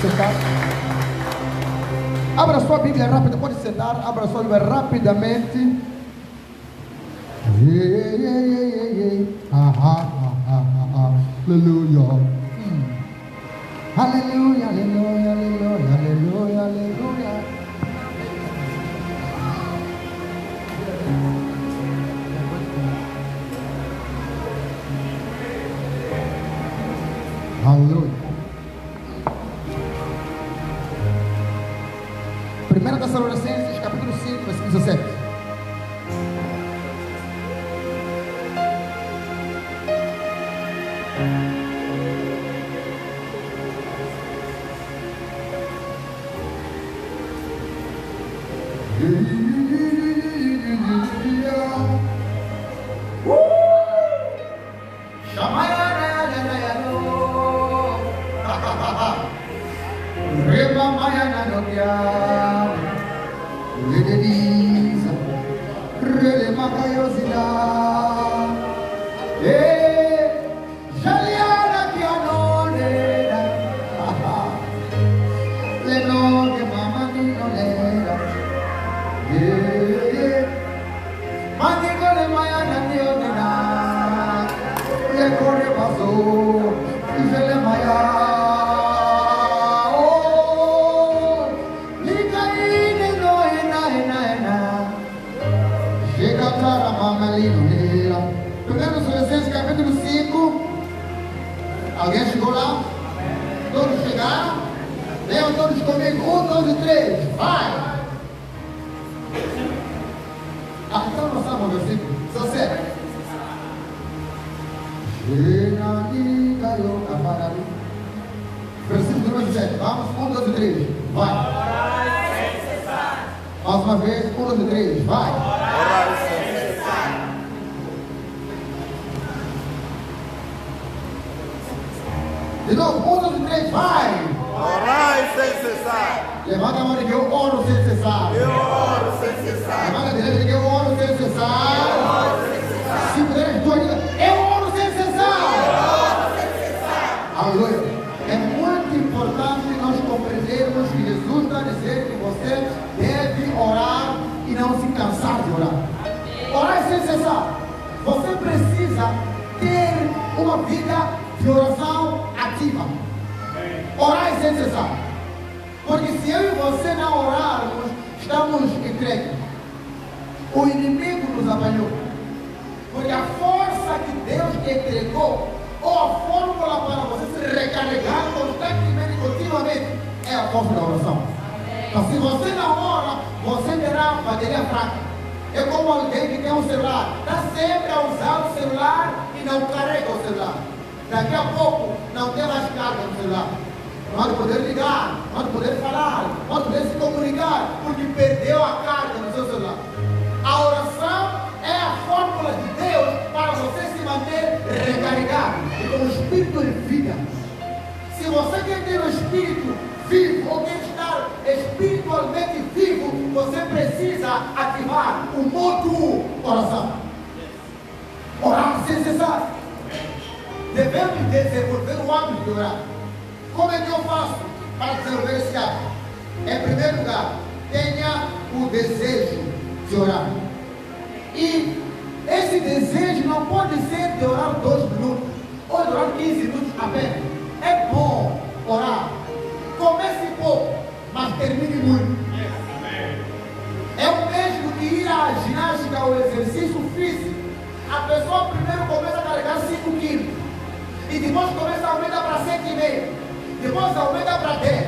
sentar. Abra sua Bíblia rápida, pode sentar. Abra sua Bíblia rapidamente. Aleluia. Aleluia, aleluia, aleluia, aleluia, aleluia. Aleluia. 1 Tessalonicenses, capítulo 5, versículo 17. Alguém chegou lá? Todos chegaram? Leiam todos comigo. 1, 2 e 3. Vai! Então nós estamos no versículo 17. Versículo número 17. Vamos, 1, 2 e 3. Vai! Mais uma vez, 1, 2 e 3. Vai! De novo, 1, 2 e 3, vai! Orai sem cessar. Levanta a mão e diga: eu oro sem cessar. Eu oro sem cessar. Levanta a direita e diga: eu oro sem cessar. Eu oro sem cessar. Se puder, diga: eu oro sem cessar. Eu oro sem cessar. Aleluia. É muito importante nós compreendermos que Jesus está dizendo que você deve orar e não se cansar de orar. Orar sem cessar. Você precisa ter uma vida de oração ativa. Orar sem cessar. Porque se eu e você não orarmos, estamos entregues. O inimigo nos apanhou. Porque a força que Deus te entregou, ou a fórmula para você se recarregar constantemente e continuamente, é a força da oração. Então, se você não ora, você terá bateria fraca. É como alguém que tem um celular, está sempre a usar o celular e não carrega o celular. Daqui a pouco não tem mais carga no celular. Não vai poder ligar, não vai poder falar, não vai poder se comunicar, porque perdeu a carga no seu celular. A oração é a fórmula de Deus para você se manter recarregado e com o espírito de vida. Se você quer ter o espírito vivo ou quer estar espiritualmente vivo, você precisa ativar o modo oração. Orar sem cessar. Devemos desenvolver o hábito de orar. Como é que eu faço para desenvolver esse hábito? Em primeiro lugar, tenha o desejo de orar. E esse desejo não pode ser de orar 2 minutos ou de orar 15 minutos apenas. É bom orar. Comece pouco, mas termine muito. É o mesmo que ir à ginástica ou exercício físico. A pessoa primeiro começa a carregar 5 quilos. E depois começa a aumentar para 7,5. Depois aumenta para 10.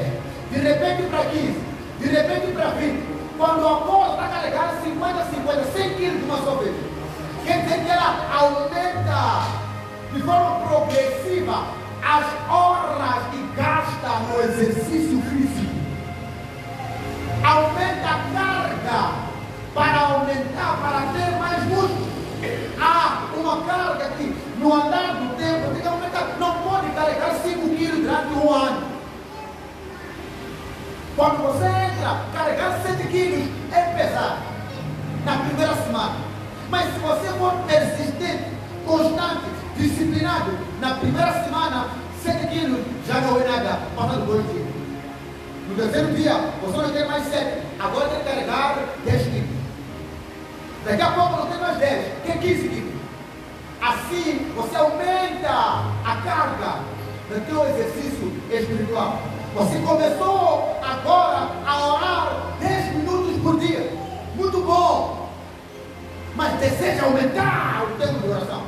De repente para 15. De repente para 20. Quando a corda está carregada 50, 100 quilos de uma só vez. Quer dizer que ela aumenta de forma progressiva as horas que gasta no exercício físico. Aumenta a carga para aumentar, para ter mais músculo. Há uma carga que no andar do tempo tem que aumentar. Não pode carregar 5 quilos durante 1 ano. Quando você entra, carregar 7 quilos é pesado na primeira semana. Mas se você for persistente, constante, disciplinado, na primeira semana, 7 quilos já não é nada, passando 2 dias. No terceiro dia, você não tem mais 7. Agora tem que carregar 10 quilos. Daqui a pouco não tem mais 10. Tem 15 quilos. Assim, você aumenta a carga do teu exercício espiritual. Você começou agora a orar 10 minutos por dia. Muito bom. Mas deseja aumentar o tempo de oração.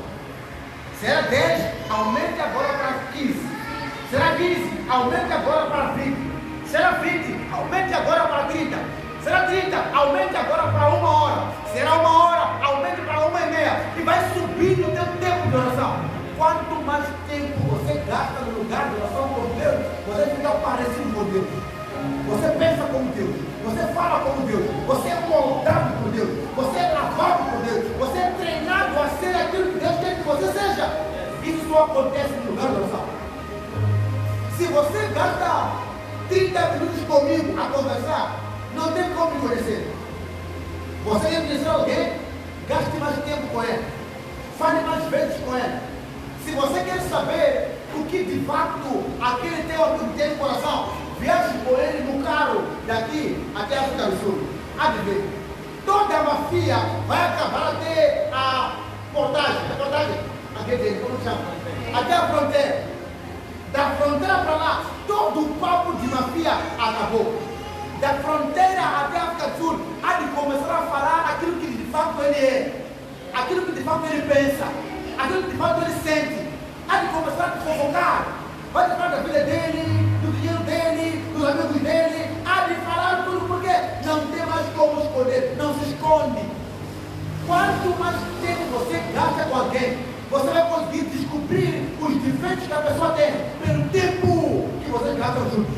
Será 10, aumente agora para 15. Será 15, aumente agora para 20. Será 20, aumente agora para 30. Será 30, aumente agora para 1 hora. Será 1 hora, aumente para 1h30. E vai subindo o teu tempo de oração. Quanto mais tempo você gasta no lugar de oração com Deus, você fica parecido com Deus. Você pensa como Deus. Você fala como Deus. Você é moldado por Deus. Você é lavado por Deus. Você é treinado a ser aquilo que Deus quer que você seja. Isso só acontece no lugar de oração. Se você gasta 30 minutos comigo a conversar, não tem como me conhecer. Você quer conhecer alguém? Gaste mais tempo com ele. Fale mais vezes com ele. Se você quer saber o que de fato aquele teu amigo tem no coração, viaje com ele no carro daqui até a África do Sul. Há de ver. Toda a mafia vai acabar até a portagem. Como chama? Até a fronteira. Da fronteira para lá, todo o papo de mafia acabou. Da fronteira até a África do Sul, há de começar a falar aquilo que de fato ele é, aquilo que de fato ele pensa, aquilo que de fato ele sente. Há de começar a fofocar. Vai falar da vida dele, do dinheiro dele, dos amigos dele. Há de falar tudo porque não tem mais como esconder, não se esconde. Quanto mais tempo você gasta com alguém, você vai conseguir descobrir os defeitos que a pessoa tem pelo tempo que você gasta juntos.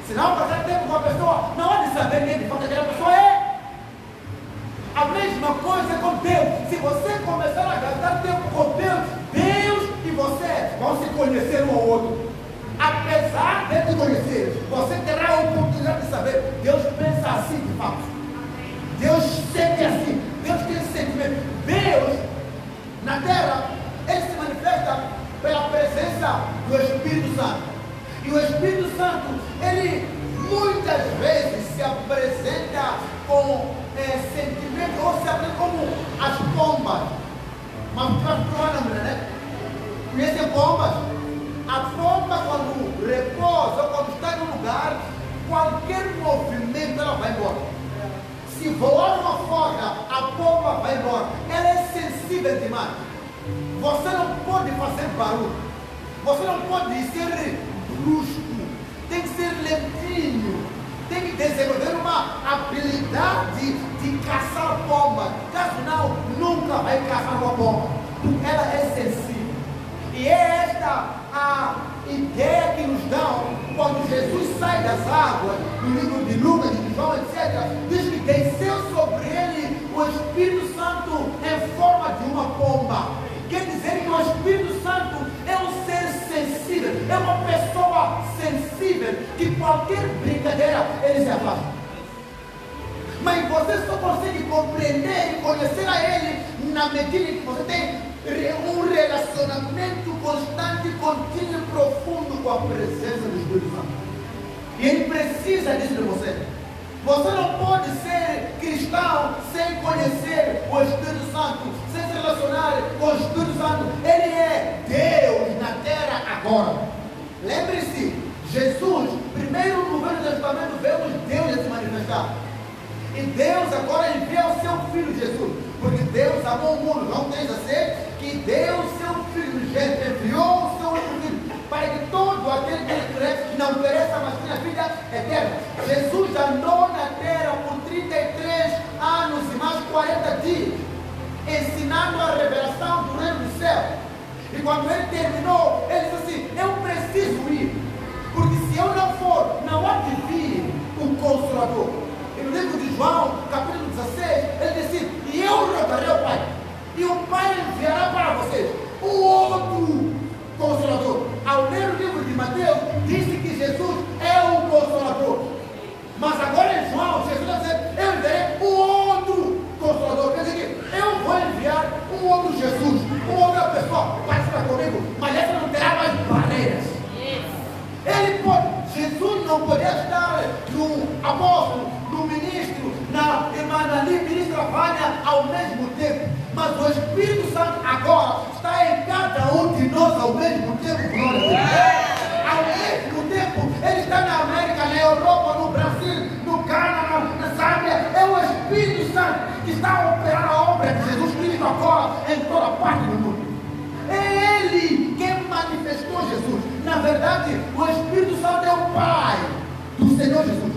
Se não passar tempo com a pessoa, não há de saber quem de fato aquela pessoa é. A mesma coisa com Deus. Se você começar a gastar tempo com Deus, Deus e você vão se conhecer um ao outro. Apesar de te conhecer, você terá a oportunidade de saber. Deus pensa assim de fato. Deus sente assim. Deus tem esse sentimento. Deus, na terra, ele se manifesta pela presença do Espírito Santo. E o Espírito Santo, ele muitas vezes se apresenta com sentimento, ou se apresenta como as pombas. Mas provavelmente, né? Conhecem pombas? A pomba, quando repousa, quando está em um lugar, qualquer movimento ela vai embora. Se voar uma folga, a pomba vai embora. Ela é sensível demais. Você não pode fazer barulho. Você não pode ser brusco. Tem que ser lentinho. Tem que desenvolver uma habilidade de caçar pomba. Caso não, nunca vai caçar uma pomba. Porque ela é sensível. E é esta a ideia que nos dão quando Jesus sai das águas, no livro de Lucas, de João, etc. Diz que desceu sobre ele o Espírito Santo em forma de uma pomba. Quer dizer que o Espírito Santo é um ser sensível, é uma pessoa sensível, que qualquer brincadeira ele se afasta. Mas você só consegue compreender e conhecer a ele na medida que você tem um relacionamento constante, contínuo e profundo com a presença do Espírito Santo. E ele precisa disso de você. Você não pode ser cristão sem conhecer o Espírito Santo, sem se relacionar com o Espírito Santo. Ele é Deus na terra agora. Lembre-se, Jesus, primeiro no Velho Testamento, vemos Deus se manifestar. E Deus agora envia o seu Filho Jesus, porque Deus amou o mundo. Não tem a ser que Deus, seu Filho, enviou o seu Filho, para que todo aquele que crê não pereça, mas tenha vida eterna. Jesus andou na terra por 33 anos e mais 40 dias, ensinando a revelação do reino do céu. E quando ele terminou, ele disse assim: eu preciso ir, porque se eu não for, não há de vir um Consolador. E no livro de João, capítulo 16, ele disse: e eu rogarei ao Pai, e o Pai enviará para vocês o outro Consolador. Ao ler o livro de Mateus, disse que Jesus é o Consolador. Mas agora em João, Jesus vai dizer: eu enviarei o outro Consolador. Quer dizer que eu vou enviar um outro Jesus, uma outra pessoa para estar comigo, mas essa não terá mais barreiras. Ele pode, Jesus não podia estar no apóstolo, no ministro, na irmã Nani, ministra Vânia ao mesmo tempo. Mas o Espírito Santo agora está em cada um de nós ao mesmo tempo. Glória a Deus. Ao mesmo tempo, Ele está na América, na Europa, no Brasil, no Canadá, na Zâmbia. É o Espírito Santo que está a operar a obra de Jesus Cristo agora em toda parte do mundo. É Ele quem manifestou Jesus. Na verdade, o Espírito Santo é o Pai do Senhor Jesus.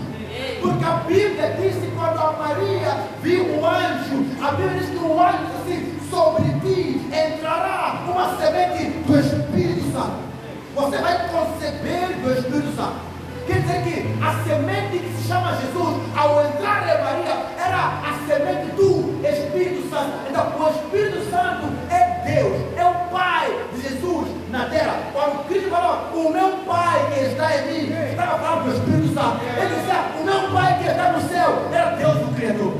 Porque a Bíblia disse, quando a Maria viu o anjo, a Bíblia diz que o anjo disse assim: sobre ti entrará uma semente do Espírito Santo. Você vai conceber do Espírito Santo. Quer dizer que a semente que se chama Jesus, ao entrar em Maria, era a semente do Espírito Santo. Então, o Espírito Santo é Deus, é o Pai de Jesus na terra. Quando Cristo falou, o meu Pai que está em mim, estava falando do Espírito Santo. Ele dizia, o meu Pai que está no céu, era Deus o Criador.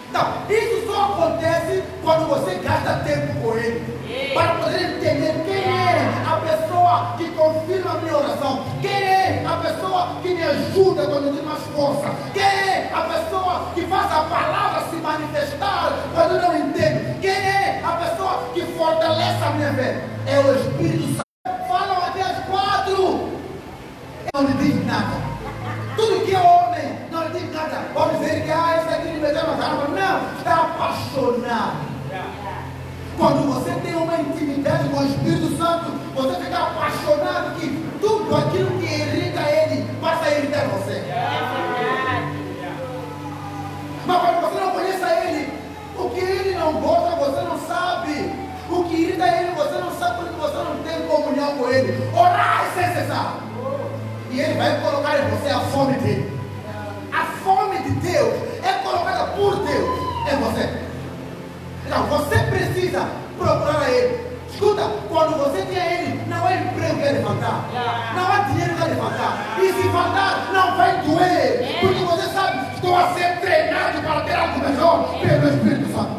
Então, isso só acontece quando você gasta tempo com Ele. Para poder entender quem é a pessoa que confirma a minha oração. Quem é a pessoa que me ajuda quando eu tenho mais força. Quem é a pessoa que faz a palavra se manifestar quando eu não entendo. Quem é a pessoa que fortalece a minha fé. É o Espírito Santo. Falam até as 4. Não lhe diz nada. Tudo que é homem não lhe diz nada. Pode dizer que isso aqui me meteu nas armas. Não, está apaixonado. Quando você tem uma intimidade com o Espírito Santo, você fica apaixonado que tudo aquilo que irrita ele passa a irritar você. Mas quando você não conhece ele, o que ele não gosta, você não sabe. O que irrita ele, você não sabe porque você não tem comunhão com ele. Orar sem cessar. E ele vai colocar em você a fome dele. A fome de Deus é colocada por Deus em você. Então, você precisa procurar a Ele. Escuta, quando você tem a Ele, não é emprego que vai levantar. Não é dinheiro que vai levantar. E se faltar, não vai doer. Porque você sabe, estou a ser treinado para ter algo melhor pelo Espírito Santo.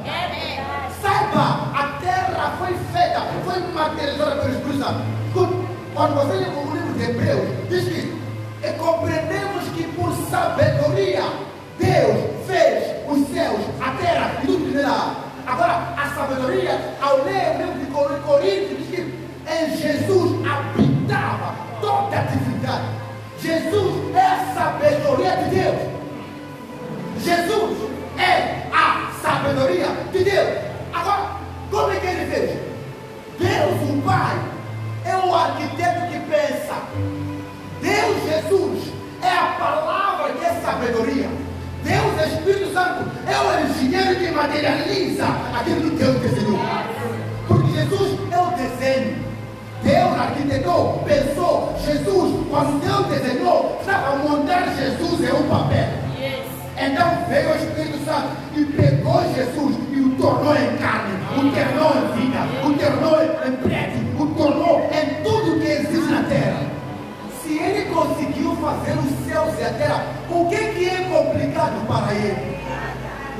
Saiba, a terra foi feita, foi materializada pelo Espírito Santo. Escuta, quando você lê o livro de Hebreus, diz que compreendemos que por sabedoria, Deus fez os céus, a terra e tudo que nela. Agora, a sabedoria, ao ler o livro de Coríntios, diz que em Jesus habitava toda a divindade. Jesus é a sabedoria de Deus. Jesus é a sabedoria de Deus. Agora, como é que ele fez? Deus, o Pai, é o arquiteto que pensa. Deus, Jesus, é a palavra que é sabedoria. Deus, Espírito Santo, é o engenheiro que materializa aquilo que Deus desenhou. Porque Jesus é o desenho. Deus arquitetou, pensou. Jesus, quando Deus desenhou, estava a montar Jesus em um papel. Então veio o Espírito Santo e pegou Jesus e o tornou em carne, o tornou em vida, o tornou em prédio, o tornou em tudo que existe na terra. Se ele conseguiu fazer os céus e a terra, o que é complicado para ele?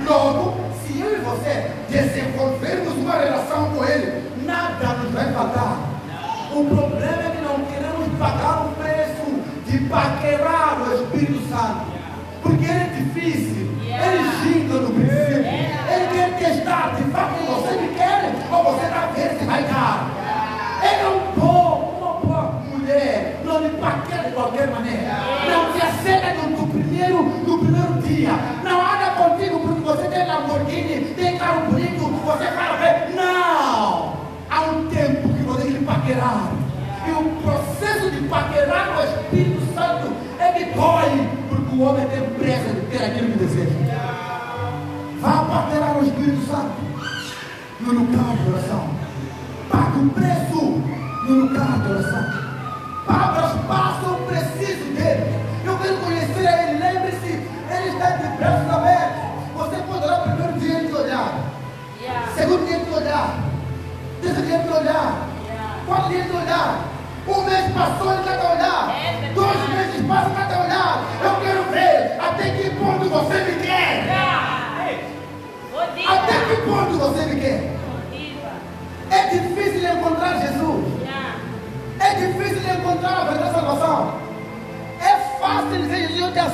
Logo, se eu e você desenvolvermos uma relação com ele, nada nos vai faltar. O problema é que não queremos pagar o preço de paquerar o Espírito Santo. Porque ele é difícil, ele ginga no princípio, ele quer testar de fato que você me quer ou você vai ver se vai dar. Ele é uma boa mulher, não lhe paquera de qualquer maneira, não te aceita no primeiro dia, não anda contigo porque você tem Lamborghini, tem carro bonito, você fala bem, não! Há um tempo que você tem que paquerar, e o processo de paquerar o Espírito Santo é que dói. O homem tem pressa de ter aquilo que deseja. Vá paquerar o Espírito Santo no lugar de oração. Pague o preço no lugar de oração. Abra espaço, eu preciso dele. Eu quero conhecer a ele. Lembre-se, ele está de braços abertos. Você pode orar primeiro dia de olhar, segundo dia de olhar, terceiro dia de olhar, quarto dia de olhar. Um mês passou e cada olhar. 2 meses passam cada olhar. Eu quero ver até que ponto você me quer. Até que ponto você me quer. É difícil encontrar Jesus. É difícil encontrar a verdadeira salvação. É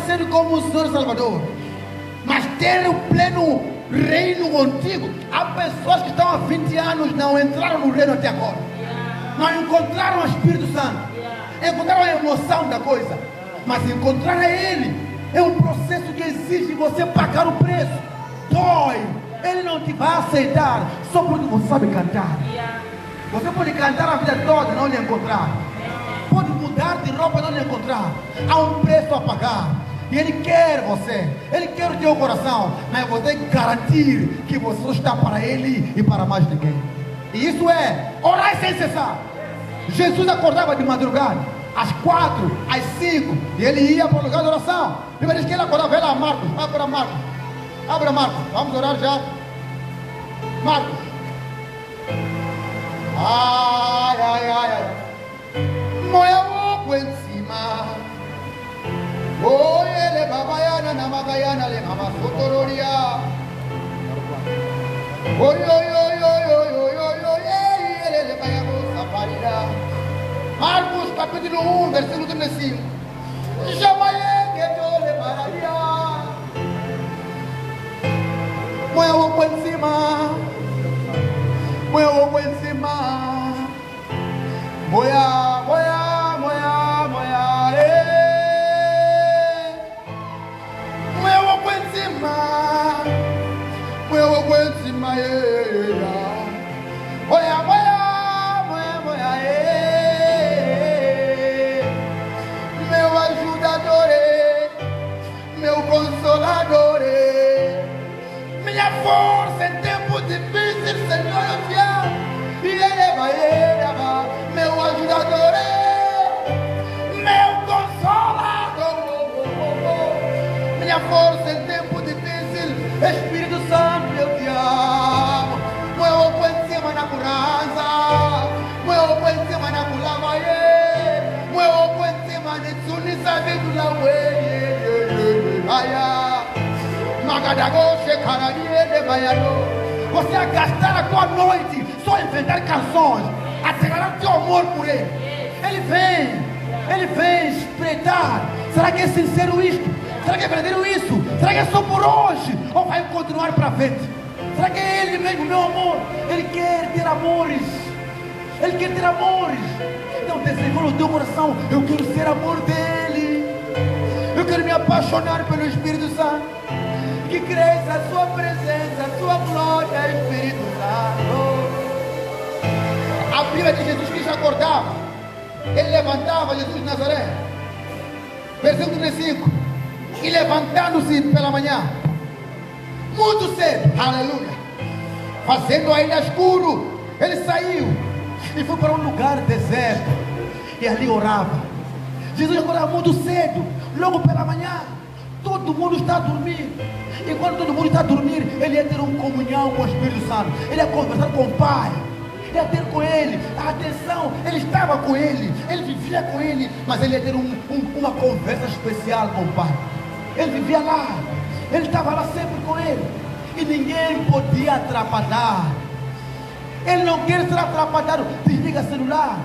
sendo como o Senhor Salvador, mas ter o pleno reino contigo. Há pessoas que estão há 20 anos, não entraram no reino até agora, não encontraram o Espírito Santo, encontraram a emoção da coisa, mas encontrar a Ele é um processo que exige você pagar o preço. Dói. Ele não te vai aceitar só porque você sabe cantar. Você pode cantar a vida toda e não lhe encontrar, pode mudar de roupa e não lhe encontrar. Há um preço a pagar. E Ele quer você, Ele quer o teu coração, mas você tem que garantir que você está para Ele e para mais ninguém. E isso é orar sem cessar. Jesus acordava de madrugada, às 4, às 5, e Ele ia para o lugar de oração. Primeiro diz que Ele acordava. Vai lá, Marcos, abra Marcos, abra Marcos, vamos orar já. Marcos. Ai, ai, ai, ai. Moia oco em cima. Oi, ele babaiana na magaiana le mama sotororia. Oi, oi, oi, oi, oi, oi, oi, oi, ele le vai a saparira. Marcos capítulo 1, versículo 35. Chamaye que eu le pararia. Moia oco em cima. Moia oco em cima. Moia, moia, moia, moia, Moia oco em cima. Moia oco em cima, Moia, moia, moia, moia, Meu ajudador, meu consolador, minha força em tempo difícil, Senhor, eu te amo. E Ele vai, meu ajudador, meu consolador, minha força em tempo difícil, Espírito Santo, eu te amo. Meu oco em cima na curança, meu oco em cima na culamaie, meu oco em cima de suni sabido la ué, aya, magadagoche canarie de baiano. Você a gastar a tua noite só inventar canções, a declarar teu amor por Ele. Ele vem espreitar. Será que é sincero isto? Será que é verdadeiro isso? Será que é só por hoje? Ou vai continuar para frente? Será que é Ele mesmo, meu amor? Ele quer ter amores. Ele quer ter amores. Então desejo no teu coração, eu quero ser amor dEle. Eu quero me apaixonar pelo Espírito Santo. Que cresça a sua presença, a sua glória, Espírito Santo. A Bíblia de Jesus Cristo acordava. Ele levantava, Jesus de Nazaré. Versículo 35. E levantando-se pela manhã, muito cedo, aleluia, fazendo ainda escuro, ele saiu e foi para um lugar deserto e ali orava. Jesus acordava muito cedo, logo pela manhã. Todo mundo está a dormir. E quando todo mundo está a dormir, ele ia ter uma comunhão com o Espírito Santo. Ele ia conversar com o Pai. Ele ia ter com Ele a atenção. Ele estava com Ele. Ele vivia com Ele. Mas ele ia ter uma conversa especial com o Pai. Ele vivia lá. Ele estava lá sempre com Ele. E ninguém podia atrapalhar. Ele não quer ser atrapalhado. Desliga o celular.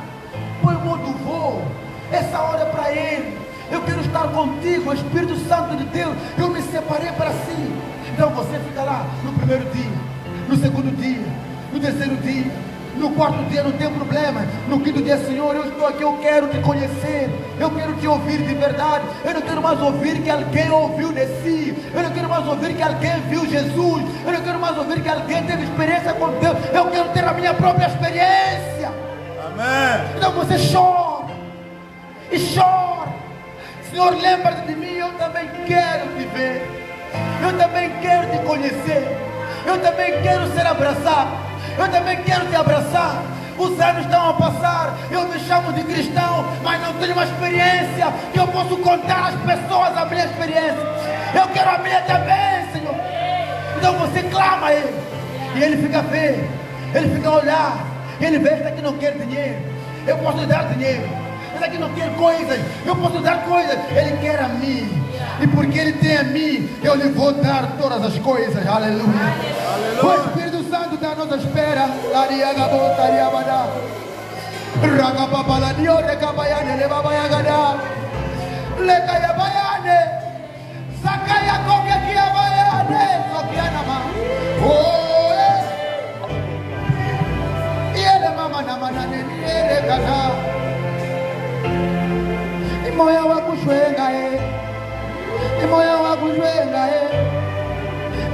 Põe o modo voo. Essa hora é para Ele. Eu quero estar contigo, Espírito Santo de Deus. Eu me separei para si. Então você fica lá no primeiro dia, no segundo dia, no terceiro dia, no quarto dia, não tem problema. No quinto dia, Senhor, eu estou aqui, eu quero te conhecer. Eu quero te ouvir de verdade. Eu não quero mais ouvir que alguém ouviu de si. Eu não quero mais ouvir que alguém viu Jesus. Eu não quero mais ouvir que alguém teve experiência com Deus. Eu quero ter a minha própria experiência. Amém. Então você chora e chora. Senhor, lembra-te de mim, eu também quero te ver. Eu também quero te conhecer. Eu também quero ser abraçado. Eu também quero te abraçar. Os anos estão a passar. Eu me chamo de cristão, mas não tenho uma experiência que eu posso contar às pessoas a minha experiência. Eu quero a minha também, Senhor. Então você clama a Ele. E Ele fica a ver. Ele fica a olhar. Ele vê, esse aqui não quer dinheiro. Eu posso lhe dar dinheiro. Esse aqui não quer coisas, eu posso dar coisas. Ele quer a mim, e porque Ele tem a mim, eu lhe vou dar todas as coisas. Aleluia, aleluia. O Espírito Santo está à nossa espera. moya wakushwenga moya wakushwenga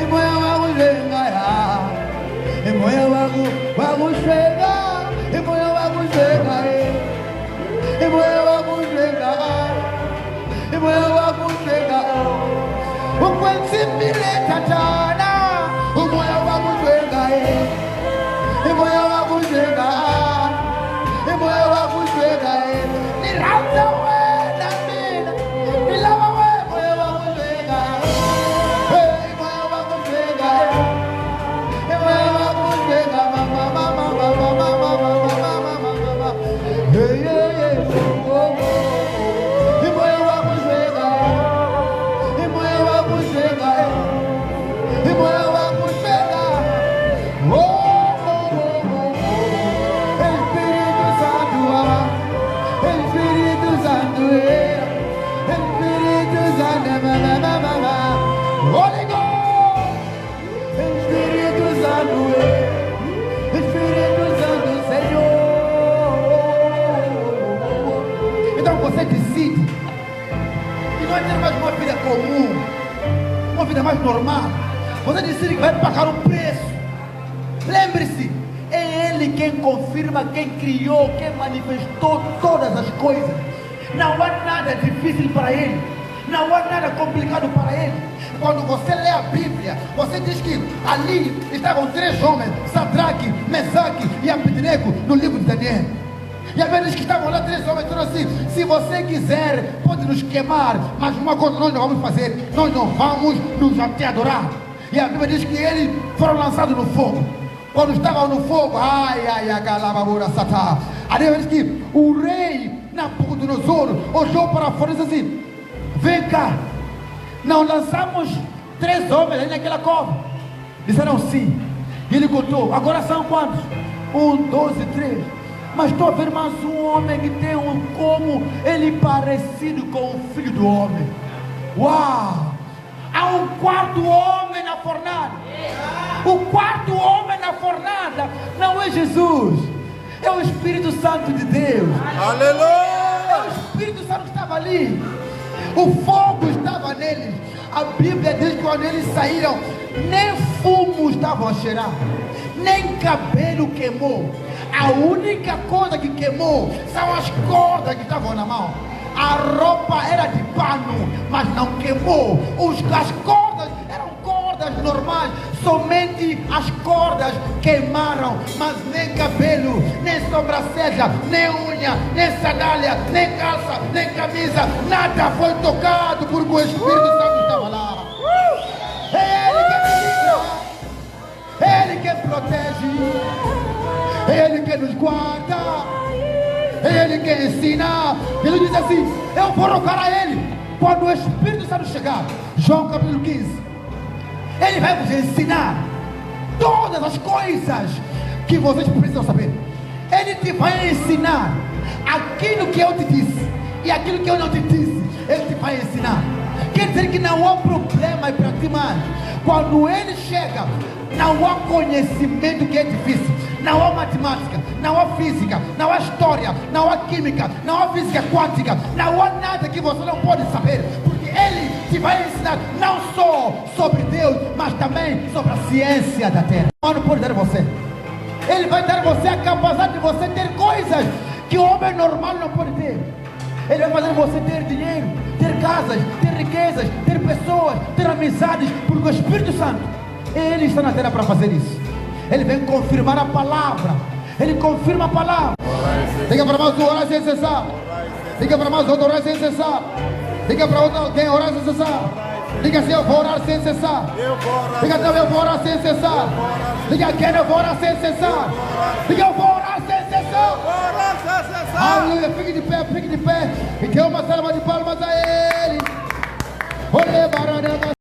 moya wakushwenga moya wakushwenga moya wakushwenga moya wakushwenga moya wakushwenga ukwenzimbile tatana moya wakushwenga moya wakushwenga moya wakushwenga nilanda wena mina nilava we moya wakushwenga moya wakushwenga moya wakushwenga mama mama mama mama mama mama moya wakushwenga moya wakushwenga moya wakushwenga Espírito Santo, Espírito Santo, Holy Ghost, Espírito Santo, Espírito Santo, Senhor. Então você decide que não é ter mais uma vida comum, uma vida mais normal. Você decide que vai pagar um preço. Lembre-se, é Ele quem confirma, quem criou, quem manifestou todas as coisas. Não há nada difícil para Ele, não há nada complicado para Ele. Quando você lê a Bíblia, você diz que ali estavam 3 homens, Sadraque, Mesaque e Abednego, no livro de Daniel. E a Bíblia diz que estavam lá 3 homens, disseram assim: se você quiser, pode nos queimar, mas uma coisa nós não vamos fazer, nós não vamos nos te adorar. E a Bíblia diz que eles foram lançados no fogo. Quando estavam no fogo, a Bíblia diz que o rei Nabucodonosor olhou para fora e disse assim: vem cá, não lançamos 3 homens aí naquela cova? Disseram sim. E ele contou: agora são quantos? 1, 2 e 3. Mas estou a ver mais um homem que tem como ele parecido com o filho do homem. Uau! Há um 4º homem na fornalha. O 4º homem na fornalha não é Jesus, é o Espírito Santo de Deus. Aleluia! É o Espírito Santo que estava ali. O fogo estava neles. A Bíblia diz que quando eles saíram, nem fumo estavam a cheirar, nem cabelo queimou. A única coisa que queimou são as cordas que estavam na mão. A roupa era de pano, mas não queimou. As cordas eram cordas normais, somente as cordas queimaram, mas nem cabelo, nem sobrancelha, nem unha, nem sandália, nem calça, nem camisa, nada foi tocado, porque o Espírito Santo estava lá. É Ele que me livra, é Ele que protege, é Ele que nos guarda, é Ele que ensina. Jesus diz assim: eu vou rogar a Ele quando o Espírito Santo chegar. João capítulo 15. Ele vai vos ensinar todas as coisas que vocês precisam saber. Ele te vai ensinar aquilo que eu te disse e aquilo que eu não te disse. Ele te vai ensinar. Quer dizer que não há problema para ti mais. Quando Ele chega, não há conhecimento que é difícil. Não há matemática, não há física, não há história, não há química, não há física quântica, não há nada que você não pode saber, porque Ele te vai ensinar não só sobre Deus, mas também sobre a ciência da terra. Não pode dar a você. Ele vai dar a você a capacidade de você ter coisas que o homem normal não pode ter. Ele vai fazer você ter dinheiro, ter casas, ter riquezas, ter pessoas, ter amizades, porque o Espírito Santo, Ele está na terra para fazer isso. Ele vem confirmar a palavra. Ele confirma a palavra. Diga para mais orar sem cessar. Diga para mais orar sem cessar. Diga para outro alguém orar sem cessar. Diga assim: eu vou orar sem cessar. Diga assim: eu vou orar sem cessar. Diga quem eu vou orar sem cessar. Diga: eu vou orar sem cessar. Aleluia. Fique de pé, fique de pé. E dê uma salva de palmas a Ele. Olê, barulho.